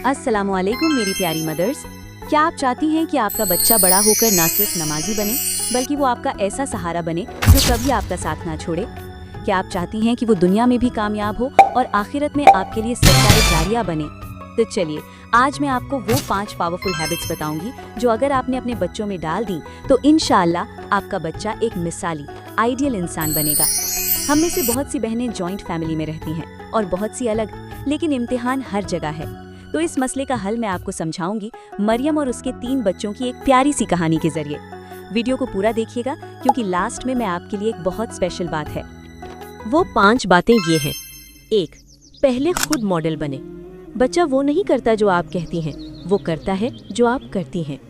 अस्सलामुअलैकुम मेरी प्यारी मदर्स। क्या आप चाहती हैं कि आपका बच्चा बड़ा होकर ना सिर्फ नमाजी बने बल्कि वो आपका ऐसा सहारा बने जो कभी आपका साथ ना छोड़े? क्या आप चाहती हैं कि वो दुनिया में भी कामयाब हो और आखिरत में आपके लिए सच्चाई जारिया बने? तो चलिए, आज मैं आपको वो 5 पावरफुल हैबिट्स बताऊंगी जो अगर आपने अपने बच्चों में डाल दी तो इंशाअल्लाह आपका बच्चा एक मिसाली आइडियल इंसान बनेगा। हम में से बहुत सी बहनें जॉइंट फैमिली में रहती हैं और बहुत सी अलग, लेकिन इम्तिहान हर जगह है। तो इस मसले का हल मैं आपको समझाऊंगी मरियम और उसके 3 बच्चों की एक प्यारी सी कहानी के जरिए। वीडियो को पूरा देखिएगा क्योंकि लास्ट में मैं आपके लिए एक बहुत स्पेशल बात है। वो 5 बातें ये हैं। 1. पहले खुद मॉडल बने। बच्चा वो नहीं करता जो आप कहती हैं, वो करता है जो आप करती हैं।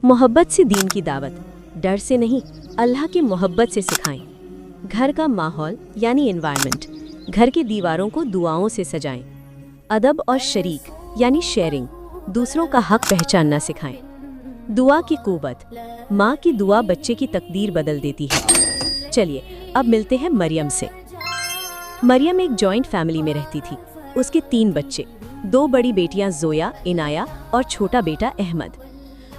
मोहब्बत से दीन की दावत, डर से नहीं, अल्लाह की मोहब्बत से सिखाएं। घर का माहौल यानी एनवायरनमेंट, घर की दीवारों को दुआओं से सजाएं। अदब और शरीक यानी शेयरिंग, दूसरों का हक पहचानना सिखाएं। दुआ की कुव्वत, माँ की दुआ बच्चे की तकदीर बदल देती है। चलिए अब मिलते हैं मरियम से। मरियम एक जॉइंट फैमिली में रहती थी। उसके 3 बच्चे, 2 बड़ी बेटियां जोया, इनाया और छोटा बेटा अहमद।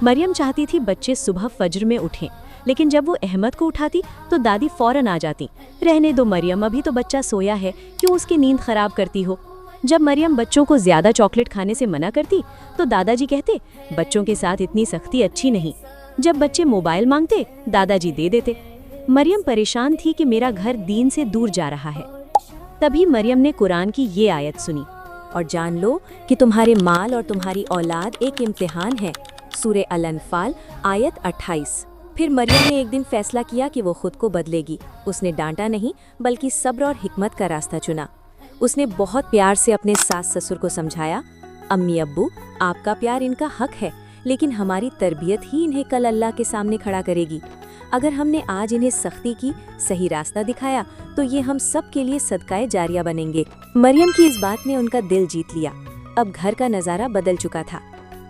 मरियम चाहती थी बच्चे सुबह फज्र में उठें, लेकिन जब वो अहमद को उठाती तो दादी फौरन आ जाती, रहने दो मरियम, अभी तो बच्चा सोया है, क्यों उसकी नींद खराब करती हो। जब मरियम बच्चों को ज्यादा चॉकलेट खाने से मना करती तो दादाजी कहते, बच्चों के साथ इतनी सख्ती अच्छी नहीं। जब बच्चे मोबाइल मांगते दादाजी दे देते। मरियम परेशान थी कि मेरा घर दीन से दूर जा रहा है। तभी मरियम ने कुरान की ये आयत सुनी, और जान लो कि तुम्हारे माल और तुम्हारी औलाद एक इम्तिहान है। सूरे अल-अनफाल आयत 28। फिर मरियम ने एक दिन फैसला किया कि वो खुद को बदलेगी। उसने डांटा नहीं बल्कि सब्र और हिकमत का रास्ता चुना। उसने बहुत प्यार से अपने सास ससुर को समझाया, अम्मी अब्बू, आपका प्यार इनका हक है, लेकिन हमारी तरबियत ही इन्हें कल अल्लाह के सामने खड़ा करेगी। अगर हमने आज इन्हें सख्ती की सही रास्ता दिखाया तो ये हम सब के लिए सदकाए जारिया बनेंगे। मरियम की इस बात ने उनका दिल जीत लिया। अब घर का नज़ारा बदल चुका था।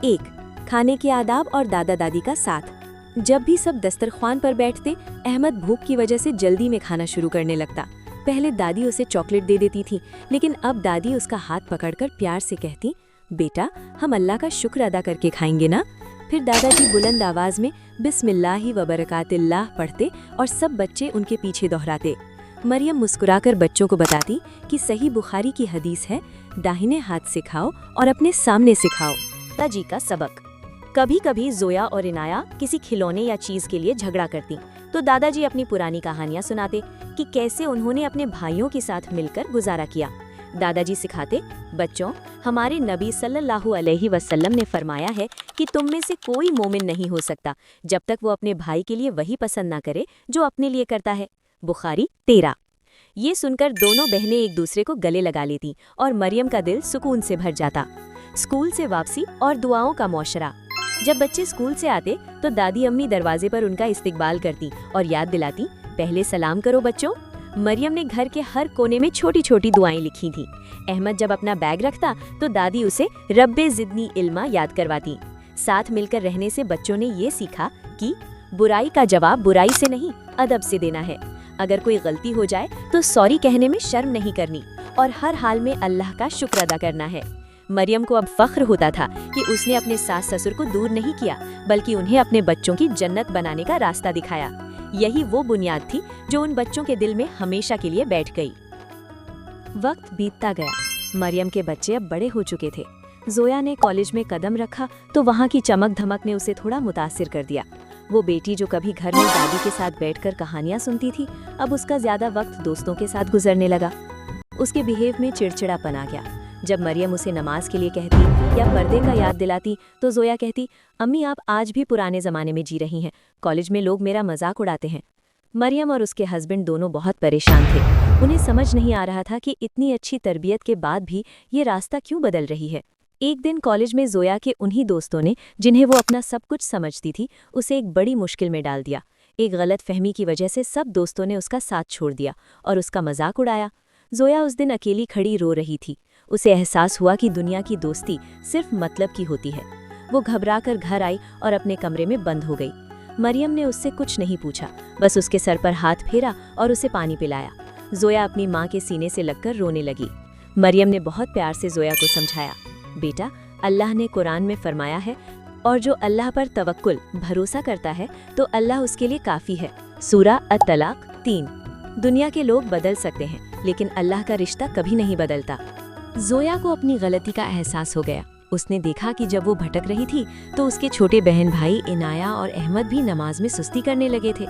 1. खाने के आदाब और दादा दादी का साथ। जब भी सब दस्तरख्वान पर बैठते, अहमद भूख की वजह से जल्दी में खाना शुरू करने लगता। पहले दादी उसे चॉकलेट दे देती थी, लेकिन अब दादी उसका हाथ पकड़कर प्यार से कहती, बेटा हम अल्लाह का शुक्र अदा करके खाएंगे ना। फिर दादाजी बुलंद आवाज में बिस्मिल्लाहि व बरकातिल्लाह पढ़ते और सब बच्चे उनके पीछे दोहराते। मरियम मुस्कुराकर बच्चों को बताती कि सही बुखारी की हदीस है, दाहिने हाथ से खाओ और अपने सामने से खाओ। दादाजी का सबक। कभी कभी जोया और इनाया किसी खिलौने या चीज के लिए झगड़ा करती तो दादाजी अपनी पुरानी कहानियां सुनाते कि कैसे उन्होंने अपने भाइयों के साथ मिलकर गुजारा किया। दादाजी सिखाते, बच्चों, हमारे नबी सल्लल्लाहु अलैहि वसल्लम ने फरमाया है कि तुम में से कोई मोमिन नहीं हो सकता जब तक वो अपने भाई के लिए वही पसंद ना करे जो अपने लिए करता है। बुखारी 13। ये सुनकर दोनों बहनें एक दूसरे को गले लगा लेती और मरियम का दिल सुकून से भर जाता। स्कूल से वापसी और दुआओं का मौशरा। जब बच्चे स्कूल से आते तो दादी अम्मी दरवाजे पर उनका इस्तकबाल करती और याद दिलाती, पहले सलाम करो बच्चों। मरियम ने घर के हर कोने में छोटी छोटी दुआएं लिखी थीं। अहमद जब अपना बैग रखता तो दादी उसे रब्बे जिदनी इल्मा याद करवाती। साथ मिलकर रहने से बच्चों ने ये सीखा कि बुराई का जवाब बुराई से नहीं, अदब से देना है। अगर कोई गलती हो जाए तो सॉरी कहने में शर्म नहीं करनी और हर हाल में अल्लाह का शुक्र अदा करना है। मरियम को अब फख्र होता था कि उसने अपने सास ससुर को दूर नहीं किया बल्कि उन्हें अपने बच्चों की जन्नत बनाने का रास्ता दिखाया। यही वो बुनियाद थी जो उन बच्चों के दिल में हमेशा के लिए बैठ गई। वक्त बीतता गया। मरियम के बच्चे अब बड़े हो चुके थे। जोया ने कॉलेज में कदम रखा तो वहाँ की चमक धमक ने उसे थोड़ा मुतासिर कर दिया। वो बेटी जो कभी घर में दादी के साथ बैठकर कहानियां सुनती थी, अब उसका ज्यादा वक्त दोस्तों के साथ गुजरने लगा। उसके बिहेव में चिड़चिड़ापन आ गया। जब मरियम उसे नमाज के लिए कहती या पर्दे का याद दिलाती तो जोया कहती, अम्मी आप आज भी पुराने ज़माने में जी रही हैं, कॉलेज में लोग मेरा मजाक उड़ाते हैं। मरियम और उसके हस्बैंड दोनों बहुत परेशान थे। उन्हें समझ नहीं आ रहा था कि इतनी अच्छी तरबियत के बाद भी ये रास्ता क्यों बदल रही है। एक दिन कॉलेज में जोया के उन्हीं दोस्तों ने, जिन्हें वो अपना सब कुछ समझती थी, उसे एक बड़ी मुश्किल में डाल दिया। एक गलत फहमी की वजह से सब दोस्तों ने उसका साथ छोड़ दिया और उसका मजाक उड़ाया। जोया उस दिन अकेली खड़ी रो रही थी। उसे एहसास हुआ कि दुनिया की दोस्ती सिर्फ मतलब की होती है। वो घबराकर घर आई और अपने कमरे में बंद हो गई। मरियम ने उससे कुछ नहीं पूछा, बस उसके सर पर हाथ फेरा और उसे पानी पिलाया। जोया अपनी माँ के सीने से लगकर रोने लगी। मरियम ने बहुत प्यार से जोया को समझाया, बेटा अल्लाह ने कुरान में फरमाया है, और जो अल्लाह पर तवक्कुल भरोसा करता है तो अल्लाह उसके लिए काफ़ी है। सूरा अत-तलाक 3। दुनिया के लोग बदल सकते हैं लेकिन अल्लाह का रिश्ता कभी नहीं बदलता। जोया को अपनी गलती का एहसास हो गया। उसने देखा कि जब वो भटक रही थी तो उसके छोटे बहन भाई इनाया और अहमद भी नमाज में सुस्ती करने लगे थे।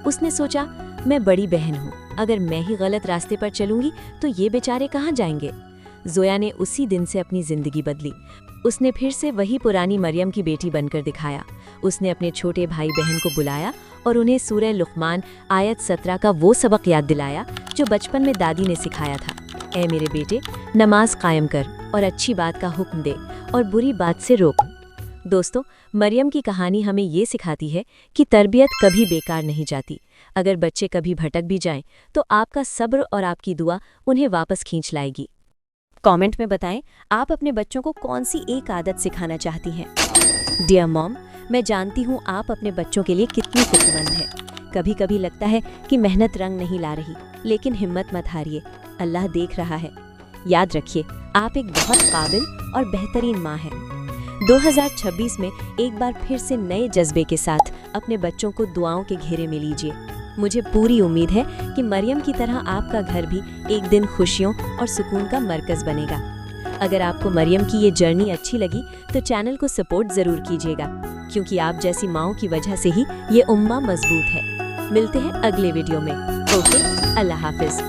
उसने सोचा, मैं बड़ी बहन हूँ, अगर मैं ही गलत रास्ते पर चलूंगी तो ये बेचारे कहाँ जाएंगे। जोया ने उसी दिन से अपनी जिंदगी बदली। उसने फिर से वही पुरानी मरियम की बेटी बनकर दिखाया। उसने अपने छोटे भाई बहन को बुलाया और उन्हें सूरह लुक़मान आयत 17 का वो सबक याद दिलाया जो बचपन में दादी ने सिखाया था। ऐ मेरे बेटे, नमाज कायम कर और अच्छी बात का हुक्म दे और बुरी बात से रोक। दोस्तों, मरियम की कहानी हमें ये सिखाती है कि तरबियत कभी बेकार नहीं जाती। अगर बच्चे कभी भटक भी जाएं तो आपका सब्र और आपकी दुआ उन्हें वापस खींच लाएगी। कमेंट में बताएं आप अपने बच्चों को कौन सी एक आदत सिखाना चाहती हैं। डियर मॉम, मैं जानती हूँ आप अपने बच्चों के लिए कितनी फिक्रमंद हैं। कभी कभी लगता है कि मेहनत रंग नहीं ला रही, लेकिन हिम्मत मत हारिए, अल्लाह देख रहा है। याद रखिए, आप एक बहुत काबिल और बेहतरीन माँ हैं। 2026 में एक बार फिर से नए जज्बे के साथ अपने बच्चों को दुआओं के घेरे में लीजिए। मुझे पूरी उम्मीद है कि मरियम की तरह आपका घर भी एक दिन खुशियों और सुकून का मरकज़ बनेगा। अगर आपको मरियम की ये जर्नी अच्छी लगी तो चैनल को सपोर्ट ज़रूर कीजिएगा, क्योंकि आप जैसी माँओं की वजह से ही ये उम्मा मजबूत है। मिलते हैं अगले वीडियो में। ओके, अल्लाह हाफिज़।